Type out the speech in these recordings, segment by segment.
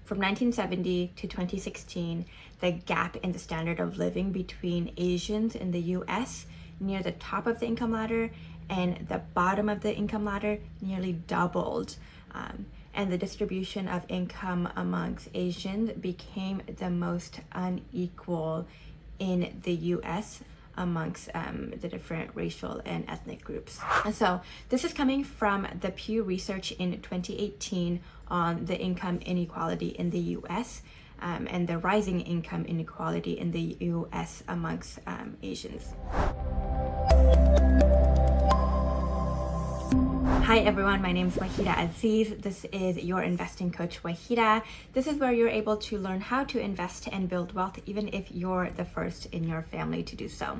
from 1970 to 2016, the gap in the standard of living between Asians in the US near the top of the income ladder and the bottom of the income ladder nearly doubled. And the distribution of income amongst Asians became the most unequal in the US amongst the different racial and ethnic groups. And so this is coming from the Pew Research in 2018 on the income inequality in the US and the rising income inequality in the US amongst Asians. Hi everyone, my name is Wahida Aziz. This is your investing coach, Wahida. This is where you're able to learn how to invest and build wealth, even if you're the first in your family to do so.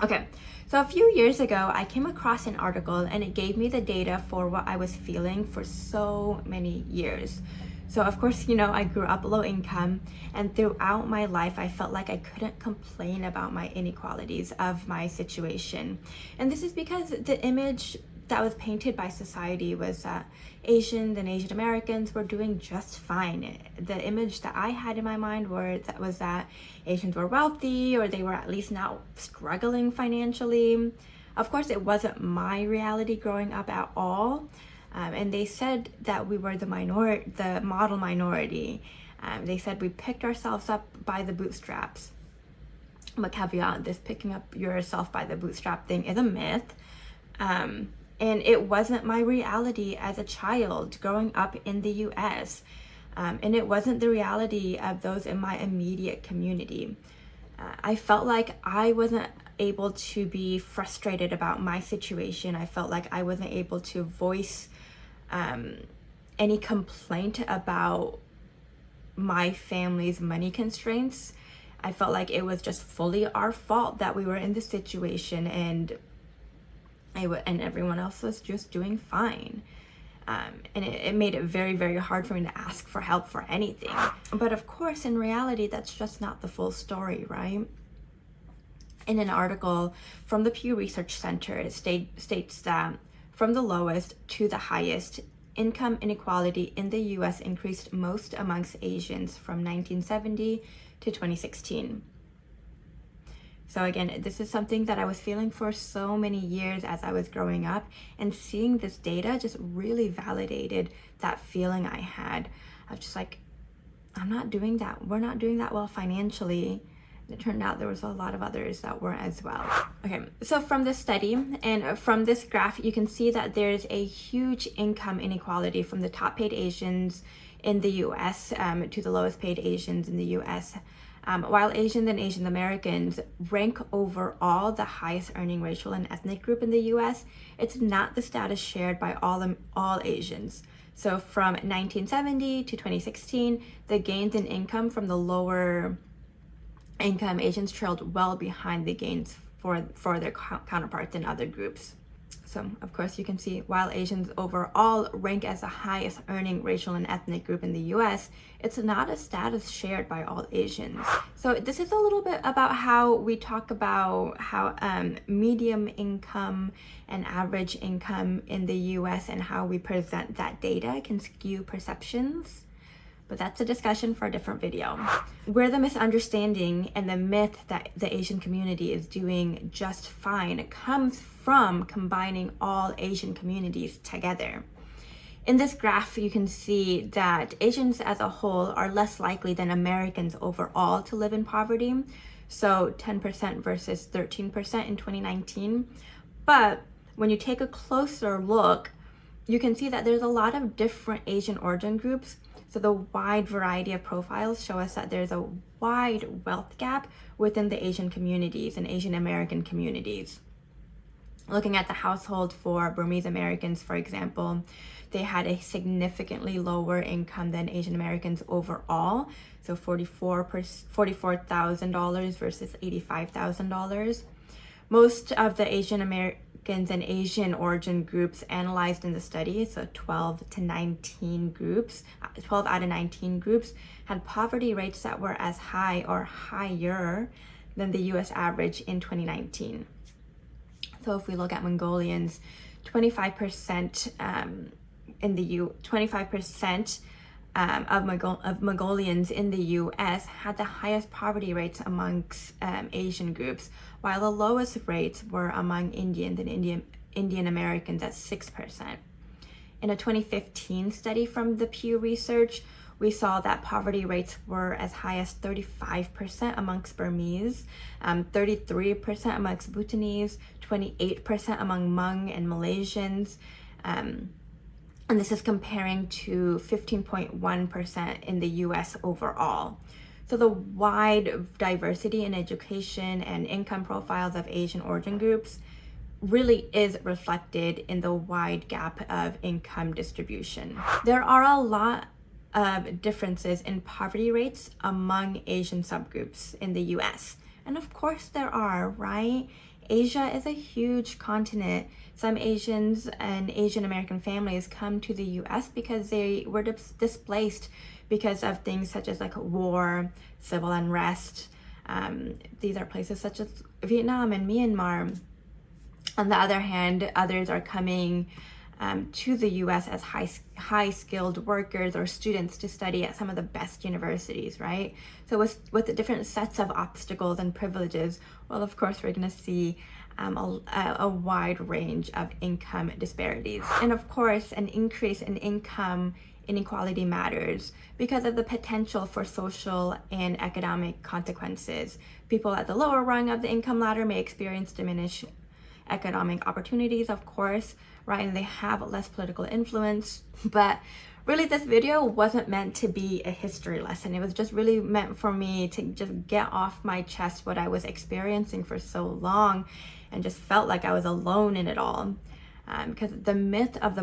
Okay, so a few years ago, I came across an article and it gave me the data for what I was feeling for so many years. So of course, I grew up low income, and throughout my life, I felt like I couldn't complain about my inequalities of my situation. And this is because the image that was painted by society was that Asians and Asian Americans were doing just fine. The image that I had in my mind was that Asians were wealthy, or they were at least not struggling financially. Of course, it wasn't my reality growing up at all. And they said that we were the model minority. They said we picked ourselves up by the bootstraps. I'm a caveat, this picking up yourself by the bootstrap thing is a myth. And it wasn't my reality as a child growing up in the US. And it wasn't the reality of those in my immediate community. I felt like I wasn't able to be frustrated about my situation. I felt like I wasn't able to voice any complaint about my family's money constraints. I felt like it was just fully our fault that we were in this situation, and everyone else was just doing fine. And it made it very, very hard for me to ask for help for anything. But of course, in reality, that's just not the full story, right? In an article from the Pew Research Center, it states that from the lowest to the highest, income inequality in the US increased most amongst Asians from 1970 to 2016. So again, this is something that I was feeling for so many years as I was growing up, and seeing this data just really validated that feeling I had of just like, we're not doing that well financially. And it turned out there was a lot of others that weren't as well. Okay, so from this study and from this graph, you can see that there's a huge income inequality from the top paid Asians in the US to the lowest paid Asians in the US. While Asians and Asian Americans rank overall the highest earning racial and ethnic group in the US, it's not the status shared by all Asians. So from 1970 to 2016, the gains in income from the lower income Asians trailed well behind the gains for their counterparts in other groups. So of course you can see, while Asians overall rank as the highest earning racial and ethnic group in the US, it's not a status shared by all Asians. So this is a little bit about how we talk about how medium income and average income in the US and how we present that data can skew perceptions. But that's a discussion for a different video. Where the misunderstanding and the myth that the Asian community is doing just fine comes from combining all Asian communities together. In this graph, you can see that Asians as a whole are less likely than Americans overall to live in poverty. So 10% versus 13% in 2019. But when you take a closer look, you can see that there's a lot of different Asian origin groups. So the wide variety of profiles show us that there's a wide wealth gap within the Asian communities and Asian American communities. Looking at the household for Burmese Americans, for example, they had a significantly lower income than Asian Americans overall. So $44,000 versus $85,000. Most of the Asian Americans and Asian origin groups analyzed in the study, so 12 out of 19 groups, had poverty rates that were as high or higher than the US average in 2019. So if we look at Mongolians, 25% of Mongolians in the US had the highest poverty rates amongst Asian groups, while the lowest rates were among Indians and Indian Americans at 6%. In a 2015 study from the Pew Research, we saw that poverty rates were as high as 35% amongst Burmese, 33% amongst Bhutanese, 28% among Hmong and Malaysians, and this is comparing to 15.1% in the US overall. So the wide diversity in education and income profiles of Asian origin groups really is reflected in the wide gap of income distribution. There are a lot of differences in poverty rates among Asian subgroups in the US. And of course there are, right? Asia is a huge continent. Some Asians and Asian American families come to the US because they were displaced because of things such as like war, civil unrest. These are places such as Vietnam and Myanmar. On the other hand, others are coming to the US as high-skilled workers or students to study at some of the best universities, right? So with the different sets of obstacles and privileges, well, of course, we're going to see a wide range of income disparities. And of course, an increase in income inequality matters because of the potential for social and economic consequences. People at the lower rung of the income ladder may experience diminished economic opportunities, of course, right? And they have less political influence. But really, this video wasn't meant to be a history lesson. It was just really meant for me to just get off my chest what I was experiencing for so long and just felt like I was alone in it all. Because the myth of the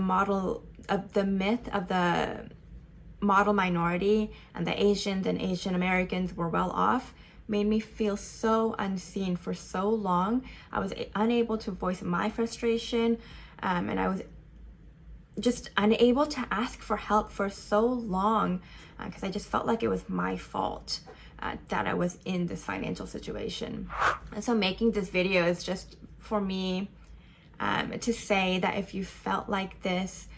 model minority and the Asians and Asian Americans were well off made me feel so unseen for so long. I was unable to voice my frustration, and I was just unable to ask for help for so long because I just felt like it was my fault that I was in this financial situation. And so making this video is just for me to say that if you felt like this,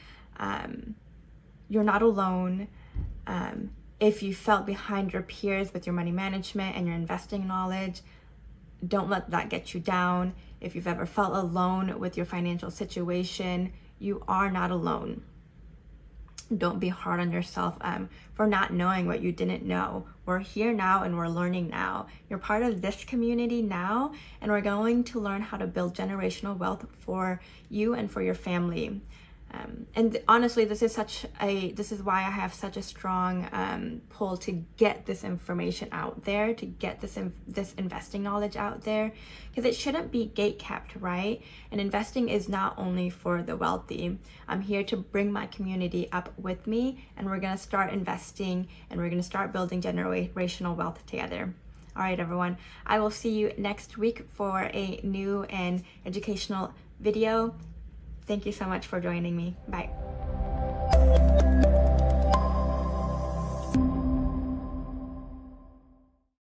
you're not alone. If you felt behind your peers with your money management and your investing knowledge, don't let that get you down. If you've ever felt alone with your financial situation, you are not alone. Don't be hard on yourself for not knowing what you didn't know. We're here now and we're learning now. You're part of this community now, and we're going to learn how to build generational wealth for you and for your family. And honestly, this is why I have such a strong pull to get this information out there, to get this investing knowledge out there, because it shouldn't be gatekept, right? And investing is not only for the wealthy. I'm here to bring my community up with me, and we're gonna start investing, and we're gonna start building generational wealth together. All right, everyone. I will see you next week for a new and educational video. Thank you so much for joining me. Bye.